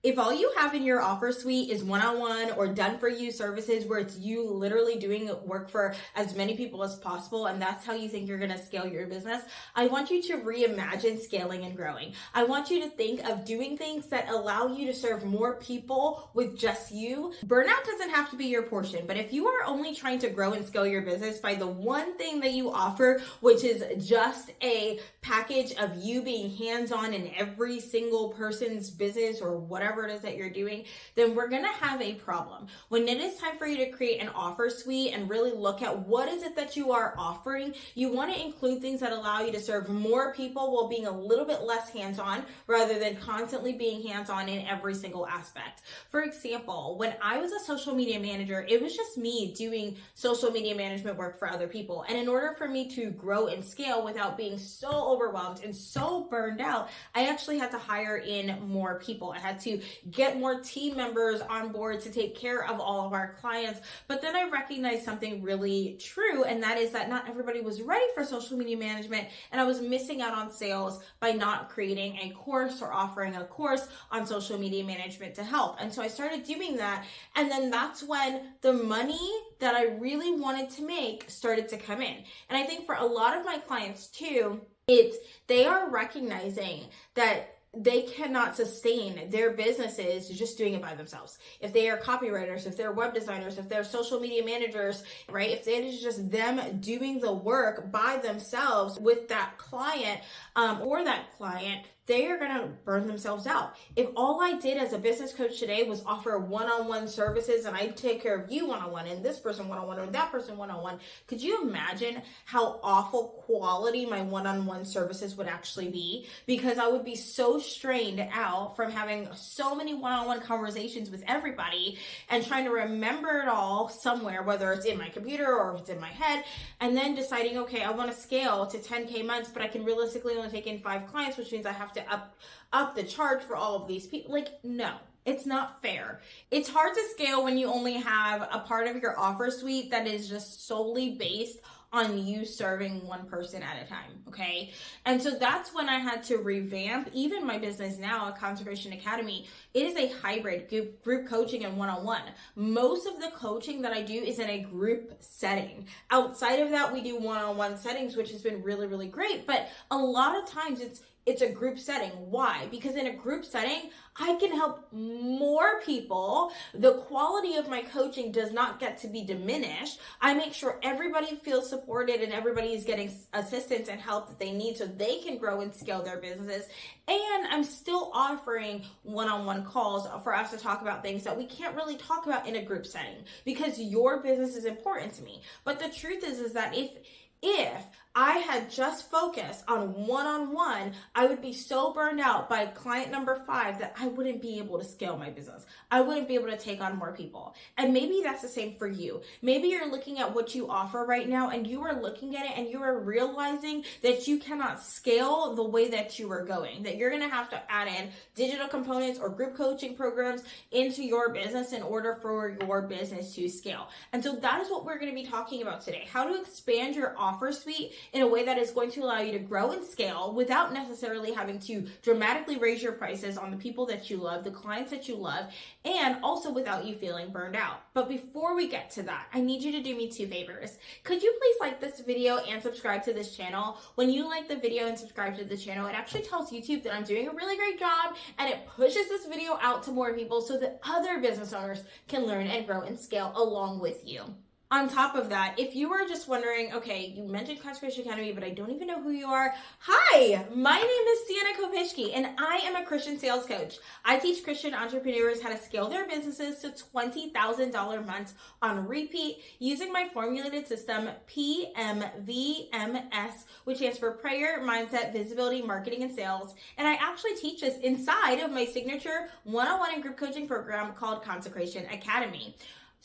If all you have in your offer suite is one-on-one or done for you services where it's you literally doing work for as many people as possible, and that's how you think you're going to scale your business, I want you to reimagine scaling and growing. I want you to think of doing things that allow you to serve more people with just you. Burnout doesn't have to be your portion, but if you are only trying to grow and scale your business by the one thing that you offer, which is just a package of you being hands-on in every single person's business or whatever it is that you're doing, then we're going to have a problem. When it is time for you to create an offer suite and really look at what is it that you are offering, you want to include things that allow you to serve more people while being a little bit less hands-on rather than constantly being hands-on in every single aspect. For example, when I was a social media manager, it was just me doing social media management work for other people. And in order for me to grow and scale without being so overwhelmed and so burned out, I actually had to hire in more people. I had to get more team members on board to take care of all of our clients. But then I recognized something really true, and that is that not everybody was ready for social media management, and I was missing out on sales by not creating a course or offering a course on social media management to help. And so I started doing that, and then that's when the money that I really wanted to make started to come in. And I think for a lot of my clients too, they are recognizing that they cannot sustain their businesses just doing it by themselves. If they are copywriters, if they're web designers, if they're social media managers, right? If it is just them doing the work by themselves with that client or that client, they are going to burn themselves out. If all I did as a business coach today was offer one-on-one services and I take care of you one-on-one and this person one-on-one or that person one-on-one, could you imagine how awful quality my one-on-one services would actually be? Because I would be so strained out from having so many one-on-one conversations with everybody and trying to remember it all somewhere, whether it's in my computer or if it's in my head, and then deciding, okay, I want to scale to 10K months, but I can realistically only take in 5 clients, which means I have to up the charge for all of these people. Like, no, it's not fair. It's hard to scale when you only have a part of your offer suite that is just solely based on you serving one person at a time, okay? And so that's when I had to revamp even my business now at Consecration Academy. It is a hybrid group coaching and one-on-one. Most of the coaching that I do is in a group setting. Outside of that, we do one-on-one settings, which has been really, really great. But a lot of times it's a group setting. Why? Because in a group setting, I can help more people. The quality of my coaching does not get to be diminished. I make sure everybody feels supported and everybody is getting assistance and help that they need so they can grow and scale their businesses. And I'm still offering one-on-one calls for us to talk about things that we can't really talk about in a group setting because your business is important to me. But the truth is that if I had just focused on one-on-one, I would be so burned out by client number 5 that I wouldn't be able to scale my business. I wouldn't be able to take on more people. And maybe that's the same for you. Maybe you're looking at what you offer right now and you are looking at it and you are realizing that you cannot scale the way that you are going, that you're going to have to add in digital components or group coaching programs into your business in order for your business to scale. And so that is what we're going to be talking about today, how to expand your offer suite in a way that is going to allow you to grow and scale without necessarily having to dramatically raise your prices on the people that you love, the clients that you love, and also without you feeling burned out. But before we get to that, I need you to do me 2 favors. Could you please like this video and subscribe to this channel? When you like the video and subscribe to the channel, it actually tells YouTube that I'm doing a really great job and it pushes this video out to more people so that other business owners can learn and grow and scale along with you. On top of that, if you are just wondering, okay, you mentioned Consecration Academy, but I don't even know who you are. Hi, my name is Cienna Kopischke, and I am a Christian sales coach. I teach Christian entrepreneurs how to scale their businesses to $20,000 months on repeat using my formulated system, PMVMS, which stands for Prayer, Mindset, Visibility, Marketing, and Sales. And I actually teach this inside of my signature one-on-one and group coaching program called Consecration Academy.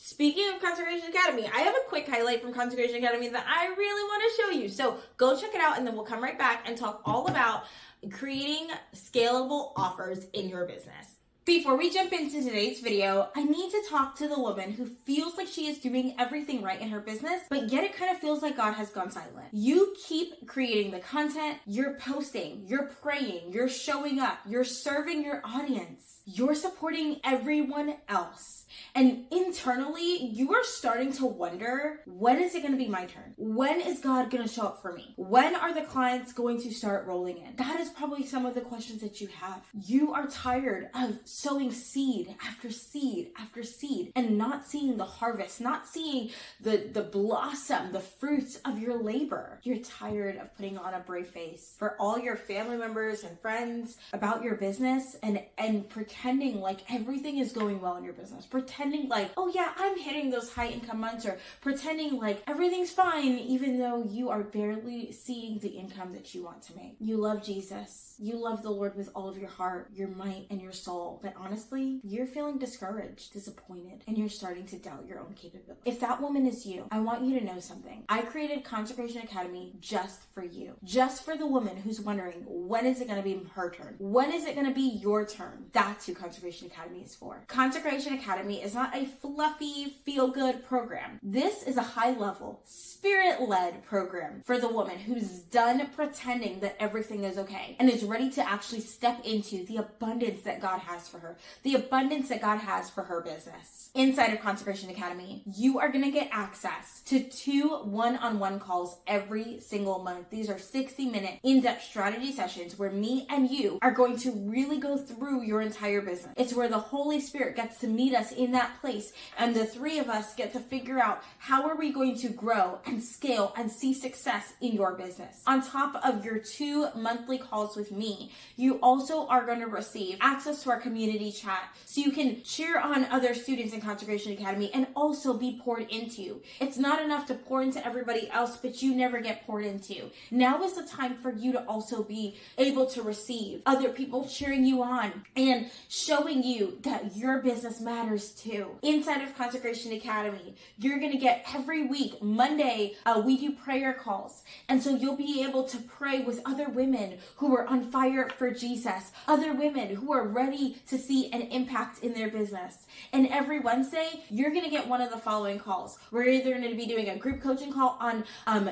Speaking of Consecration Academy, I have a quick highlight from Consecration Academy that I really want to show you. So go check it out and then we'll come right back and talk all about creating scalable offers in your business. Before we jump into today's video, I need to talk to the woman who feels like she is doing everything right in her business, but yet it kind of feels like God has gone silent. You keep creating the content, you're posting, you're praying, you're showing up, you're serving your audience, you're supporting everyone else. And internally, you are starting to wonder, when is it going to be my turn? When is God going to show up for me? When are the clients going to start rolling in? That is probably some of the questions that you have. You are tired of sowing seed after seed after seed and not seeing the harvest, not seeing the blossom, the fruits of your labor. You're tired of putting on a brave face for all your family members and friends about your business and pretending like everything is going well in your business. Pretending like, oh yeah, I'm hitting those high income months, or pretending like everything's fine even though you are barely seeing the income that you want to make. You love Jesus. You love the Lord with all of your heart, your might, and your soul. But honestly, you're feeling discouraged, disappointed, and you're starting to doubt your own capability. If that woman is you, I want you to know something. I created Consecration Academy just for you. Just for the woman who's wondering, when is it going to be her turn? When is it going to be your turn? That's who Consecration Academy is for. Consecration Academy is not a fluffy, feel-good program. This is a high-level, spirit-led program for the woman who's done pretending that everything is okay and is ready to actually step into the abundance that God has for her, the abundance that God has for her business. Inside of Consecration Academy, you are going to get access to 2 one-on-one calls every single month. These are 60-minute in-depth strategy sessions where me and you are going to really go through your entire business. It's where the Holy Spirit gets to meet us in that place, and the 3 of us get to figure out how are we going to grow and scale and see success in your business. On top of your 2 monthly calls with me, you also are going to receive access to our community chat so you can cheer on other students in Consecration Academy and also be poured into. It's not enough to pour into everybody else, but you never get poured into. Now is the time for you to also be able to receive other people cheering you on and showing you that your business matters too. Inside of Consecration Academy, you're going to get every week, Monday, we do prayer calls. And so you'll be able to pray with other women who are on fire for Jesus, other women who are ready to see an impact in their business. And every Wednesday, you're going to get one of the following calls. We're either going to be doing a group coaching call on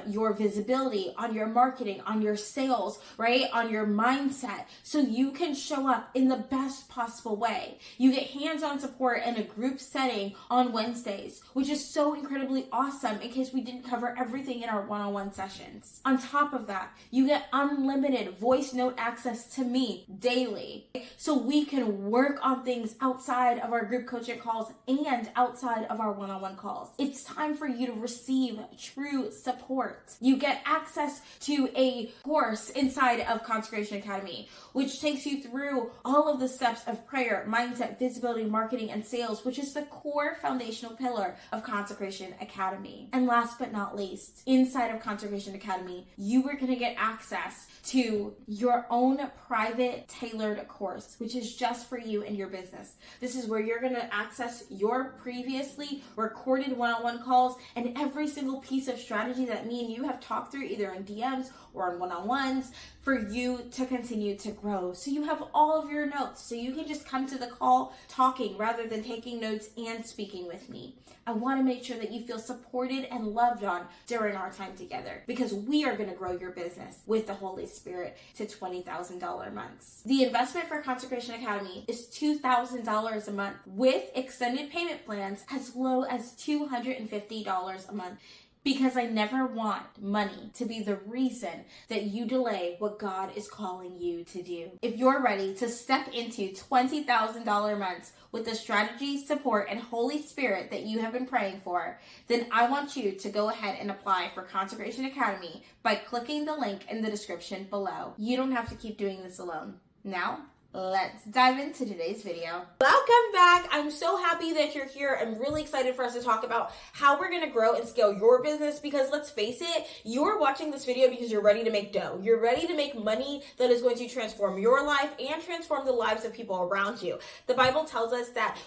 your visibility, on your marketing, on your sales, right? On your mindset, so you can show up in the best possible way. You get hands-on support in a group setting on Wednesdays, which is so incredibly awesome in case we didn't cover everything in our one-on-one sessions. On top of that, you get unlimited voice note access to me daily, so we can work on things outside of our group coaching calls and outside of our one-on-one calls. It's time for you to receive true support. You get access to a course inside of Consecration Academy, which takes you through all of the steps of prayer, mindset, visibility, marketing, and sales, which is the core foundational pillar of Consecration Academy. And last but not least, inside of Consecration Academy, you are going to get access to your own private tailored course, which is just for you and your business. This is where you're going to access your previously recorded one-on-one calls and every single piece of strategy that me and you have talked through either in DMs or on one-on-ones for you to continue to grow. So you have all of your notes, so you can just come to the call talking rather than taking notes and speaking with me. I want to make sure that you feel supported and loved on during our time together, because we are going to grow your business with the Holy Spirit to $20,000 months. The investment for Consecration Academy is $2,000 a month with extended payment plans as low as $250 a month. Because I never want money to be the reason that you delay what God is calling you to do. If you're ready to step into $20,000 months with the strategy, support, and Holy Spirit that you have been praying for, then I want you to go ahead and apply for Consecration Academy by clicking the link in the description below. You don't have to keep doing this alone. Now, let's dive into today's video. Welcome back. I'm so happy that you're here. I'm really excited for us to talk about how we're going to grow and scale your business, because let's face it, you're watching this video because you're ready to make dough. You're ready to make money that is going to transform your life and transform the lives of people around you. The Bible tells us that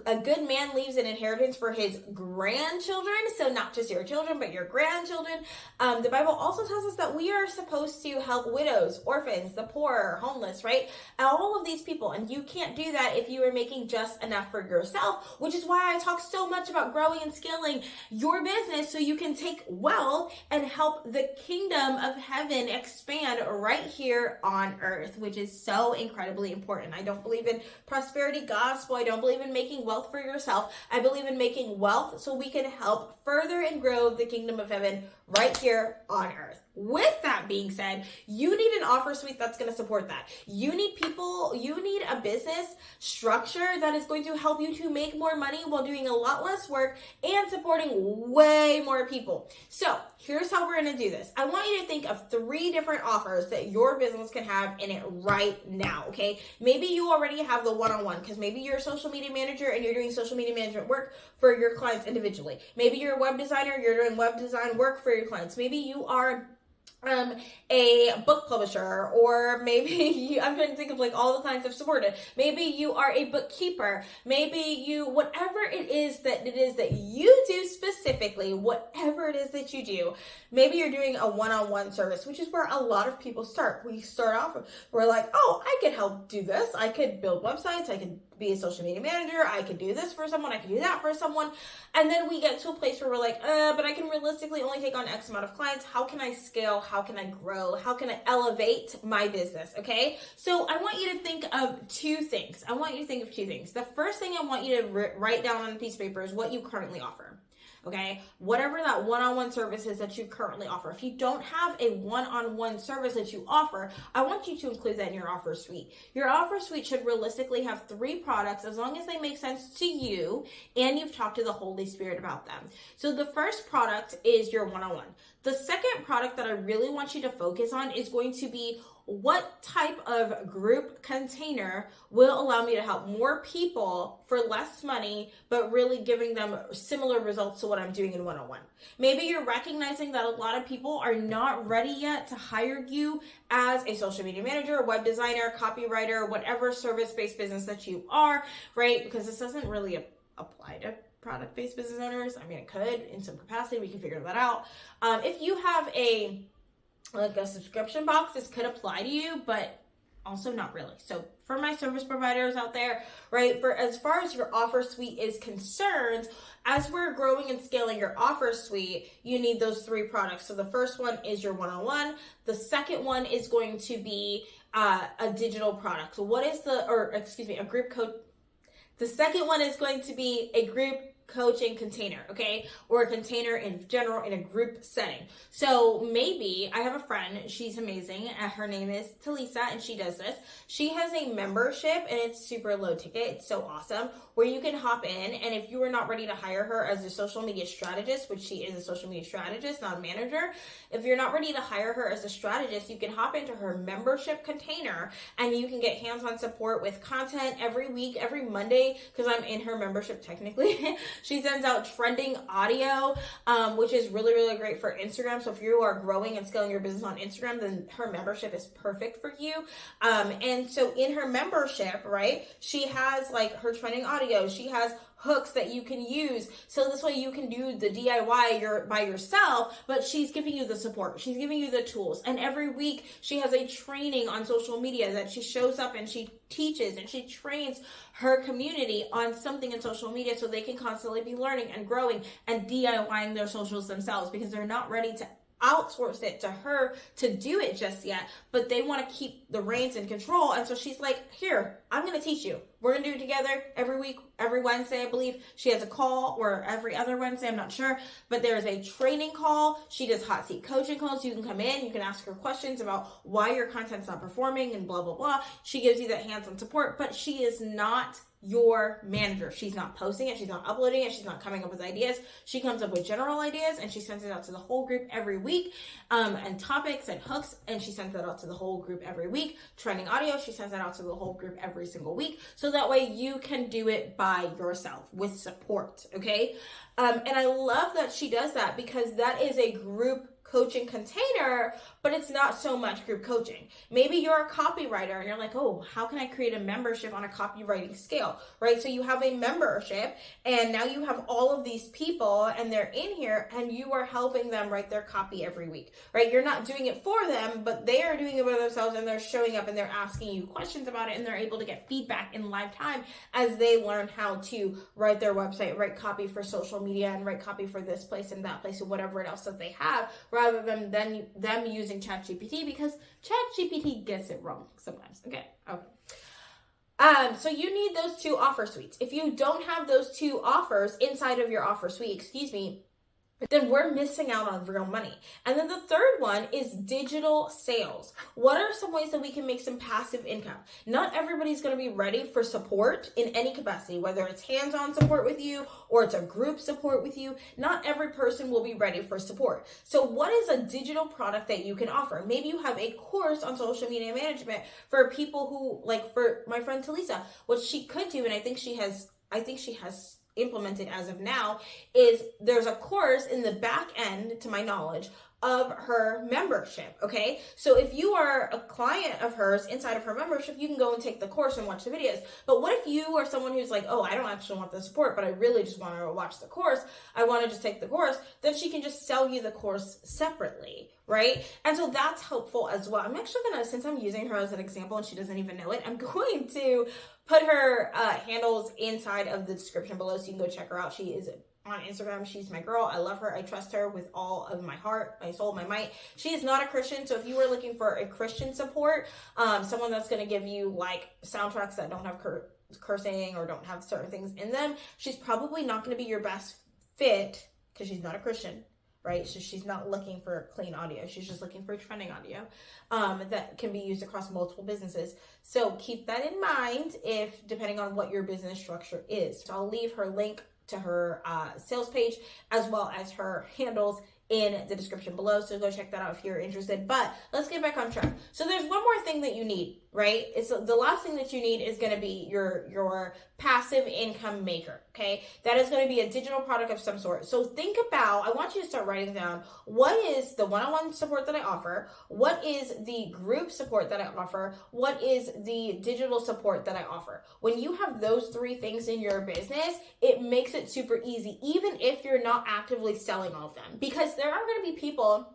a good man leaves an inheritance for his grandchildren. So not just your children, but your grandchildren. The Bible also tells us that we are supposed to help widows, orphans, the poor, homeless, right? All all of these people. And you can't do that if you are making just enough for yourself, which is why I talk so much about growing and scaling your business so you can take wealth and help the kingdom of heaven expand right here on earth, which is so incredibly important. I don't believe in prosperity gospel. I don't believe in making wealth for yourself. I believe in making wealth so we can help further and grow the kingdom of heaven right here on earth. With that being said, you need an offer suite that's going to support that. You need a business structure that is going to help you to make more money while doing a lot less work and supporting way more people. So here's how we're going to do this. I want you to think of 3 different offers that your business can have in it right now, okay? Maybe you already have the one-on-one because maybe you're a social media manager and you're doing social media management work for your clients individually. Maybe you're a web designer, you're doing web design work for your clients. Maybe you are a book publisher, or maybe I'm trying to think of like all the clients I've supported. Maybe you are a bookkeeper. Maybe you, whatever it is that you do specifically, whatever it is that you do, maybe you're doing a one-on-one service, which is where a lot of people start. We start off, we're like, oh, I could help do this. I could build websites. I could be a social media manager. I could do this for someone. I could do that for someone. And then we get to a place where we're like, but I can realistically only take on X amount of clients. How can I scale? How can I grow? How can I elevate my business? Okay. So I want you to think of 2 things. The first thing I want you to write down on a piece of paper is what you currently offer. Okay, whatever that one-on-one service is that you currently offer. If you don't have a one-on-one service that you offer, I want you to include that in your offer suite. Your offer suite should realistically have 3 products as long as they make sense to you and you've talked to the Holy Spirit about them. So the first product is your one-on-one. The second product that I really want you to focus on is going to be what type of group container will allow me to help more people for less money, but really giving them similar results to what I'm doing in one-on-one. Maybe you're recognizing that a lot of people are not ready yet to hire you as a social media manager, web designer, copywriter, whatever service-based business that you are, right? Because this doesn't really apply to product-based business owners. I mean, it could in some capacity. We can figure that out. If you have a subscription box, this could apply to you, but also not really. So for my service providers out there, right, for as far as your offer suite is concerned, as we're growing and scaling your offer suite, you need those 3 products. So the first one is your one-on-one. The second one is going to be a digital product. So a group coach. The second one is going to be a group coaching container, okay? Or a container in general in a group setting. So maybe I have a friend, she's amazing. Her name is Talisa and she does this. She has a membership and it's super low ticket. It's so awesome where you can hop in, and if you are not ready to hire her as a social media strategist, which she is a social media strategist, not a manager, if you're not ready to hire her as a strategist, you can hop into her membership container and you can get hands-on support with content every week, every Monday, because I'm in her membership technically. She sends out trending audio, which is really, really great for Instagram. So if you are growing and scaling your business on Instagram, then her membership is perfect for you. And so in her membership, right, she has like her trending audio. She has hooks that you can use. So this way you can do the DIY by yourself, but she's giving you the support. She's giving you the tools. And every week she has a training on social media that she shows up and she teaches and she trains her community on something in social media so they can constantly be learning and growing and DIYing their socials themselves, because they're not ready to outsource it to her to do it just yet, but they want to keep the reins in control. And so she's like, here, I'm going to teach you. We're going to do it together every week, every Wednesday, I believe. She has a call, or every other Wednesday, I'm not sure, but there's a training call. She does hot seat coaching calls. You can come in, you can ask her questions about why your content's not performing and blah, blah, blah. She gives you that hands-on support, but she is not your manager. She's not posting it. She's not uploading it. She's not coming up with ideas. She comes up with general ideas and she sends it out to the whole group every week, and topics and hooks. And she sends that out to the whole group every week. Trending audio, she sends that out to the whole group every single week. So that way you can do it by yourself with support. Okay. And I love that she does that, because that is a group coaching container, but it's not so much group coaching. Maybe you're a copywriter and you're like, oh, how can I create a membership on a copywriting scale, right? So you have a membership and now you have all of these people and they're in here and you are helping them write their copy every week, right? You're not doing it for them, but they are doing it by themselves and they're showing up and they're asking you questions about it and they're able to get feedback in live time as they learn how to write their website, write copy for social media, and write copy for this place and that place and whatever else that they have, rather than them using ChatGPT, because ChatGPT gets it wrong sometimes. Okay. So you need those 2 offer suites. If you don't have those 2 offers inside of your offer suite, then we're missing out on real money. And then the third one is digital sales. What are some ways that we can make some passive income? Not everybody's going to be ready for support in any capacity, whether it's hands-on support with you or it's a group support with you. Not every person will be ready for support. So what is a digital product that you can offer? Maybe you have a course on social media management for people who, like for my friend Talisa, what she could do, and I think she has implemented as of now, is there's a course in the back end, to my knowledge, of her membership, okay? So if you are a client of hers inside of her membership, you can go and take the course and watch the videos. But what if you are someone who's like, oh, I don't actually want the support, but I really just want to watch the course, I want to just take the course, then she can just sell you the course separately, right? And so that's helpful as well. I'm actually gonna, since I'm using her as an example and she doesn't even know it, I'm going to put her handles inside of the description below so you can go check her out. She is on Instagram. She's my girl. I love her. I trust her with all of my heart, my soul, my might. She is not a Christian. So if you are looking for a Christian support, someone that's going to give you like soundtracks that don't have cursing or don't have certain things in them, she's probably not going to be your best fit because she's not a Christian, right? So she's not looking for clean audio. She's just looking for trending audio that can be used across multiple businesses. So keep that in mind if, depending on what your business structure is. So I'll leave her link to her sales page as well as her handles in the description below. So go check that out if you're interested. But let's get back on track. So there's one more thing that you need, right? It's the last thing that you need is going to be your passive income maker. Okay. That is going to be a digital product of some sort. So think about, I want you to start writing down, what is the one-on-one support that I offer? What is the group support that I offer? What is the digital support that I offer? When you have those 3 things in your business, it makes it super easy, even if you're not actively selling all of them, because there are going to be people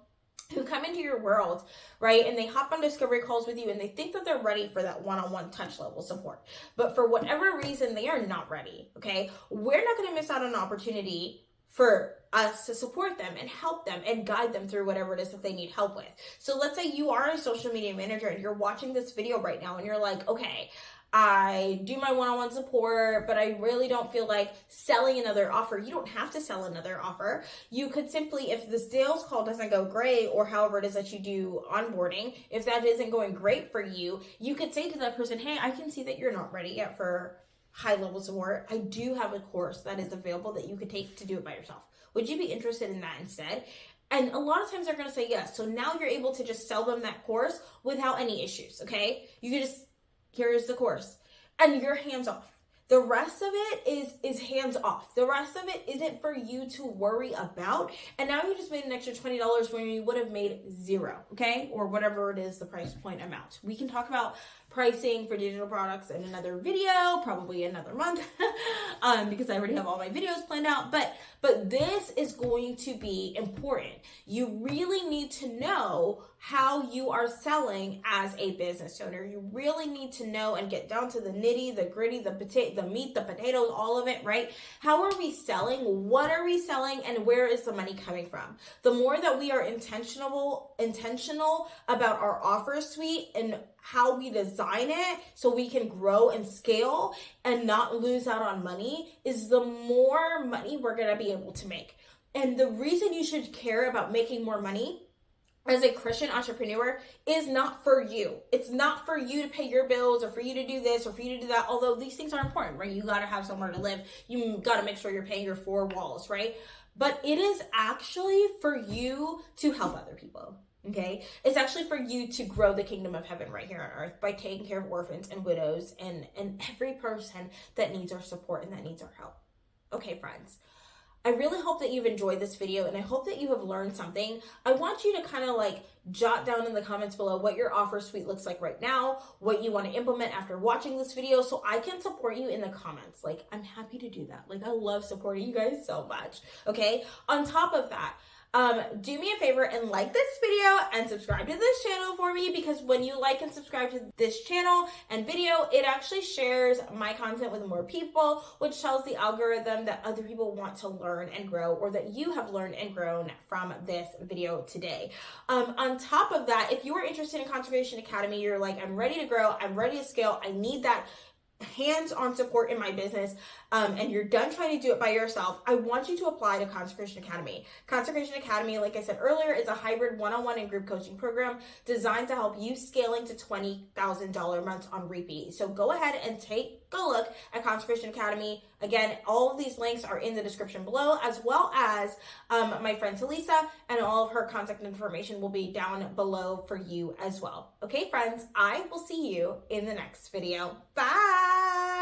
who come into your world, right? And they hop on discovery calls with you and they think that they're ready for that one-on-one touch level support. But for whatever reason, they are not ready, okay? We're not going to miss out on an opportunity for us to support them and help them and guide them through whatever it is that they need help with. So let's say you are a social media manager and you're watching this video right now and you're like, okay, I do my one-on-one support, but I really don't feel like selling another offer. You don't have to sell another offer. You could simply, if the sales call doesn't go great, or however it is that you do onboarding, if that isn't going great for you, you could say to that person, hey, I can see that you're not ready yet for high-level support. I do have a course that is available that you could take to do it by yourself. Would you be interested in that instead? And a lot of times they're going to say yes. So now you're able to just sell them that course without any issues, okay? You can just, here's the course, and you're hands off. The rest of it is hands off. The rest of it isn't for you to worry about. And now you just made an extra $20 when you would have made $0, okay? Or whatever it is, the price point amount. We can talk about pricing for digital products in another video, probably another month, because I already have all my videos planned out. But this is going to be important. You really need to know how you are selling as a business owner. You really need to know and get down to the nitty, the gritty, the meat, the potatoes, all of it, right? How are we selling? What are we selling? And where is the money coming from? The more that we are intentional about our offer suite and how we design it so we can grow and scale and not lose out on money, is the more money we're going to be able to make. And the reason you should care about making more money as a Christian entrepreneur is not for you. It's not for you to pay your bills or for you to do this or for you to do that. Although these things are important, right? You got to have somewhere to live. You got to make sure you're paying your 4 walls, right? But it is actually for you to help other people. Okay, it's actually for you to grow the kingdom of heaven right here on earth by taking care of orphans and widows and every person that needs our support and that needs our help. Okay, friends, I really hope that you've enjoyed this video, and I hope that you have learned something. I want you to kind of like jot down in the comments below what your offer suite looks like right now, what you want to implement after watching this video, so I can support you in the comments. Like, I'm happy to do that. Like, I love supporting you guys so much. Okay. On top of that, do me a favor and like this video and subscribe to this channel for me, because when you like and subscribe to this channel and video, it actually shares my content with more people, which tells the algorithm that other people want to learn and grow, or that you have learned and grown from this video today. On top of that, if you are interested in Consecration Academy, you're like, I'm ready to grow, I'm ready to scale, I need that hands-on support in my business, and you're done trying to do it by yourself, I want you to apply to Consecration Academy. Consecration Academy, like I said earlier, is a hybrid one-on-one and group coaching program designed to help you scaling to $20,000 months on repeat. So go ahead and take a look at Consecration Academy. Again, all of these links are in the description below, as well as my friend Talisa, and all of her contact information will be down below for you as well. Okay, friends, I will see you in the next video. Bye!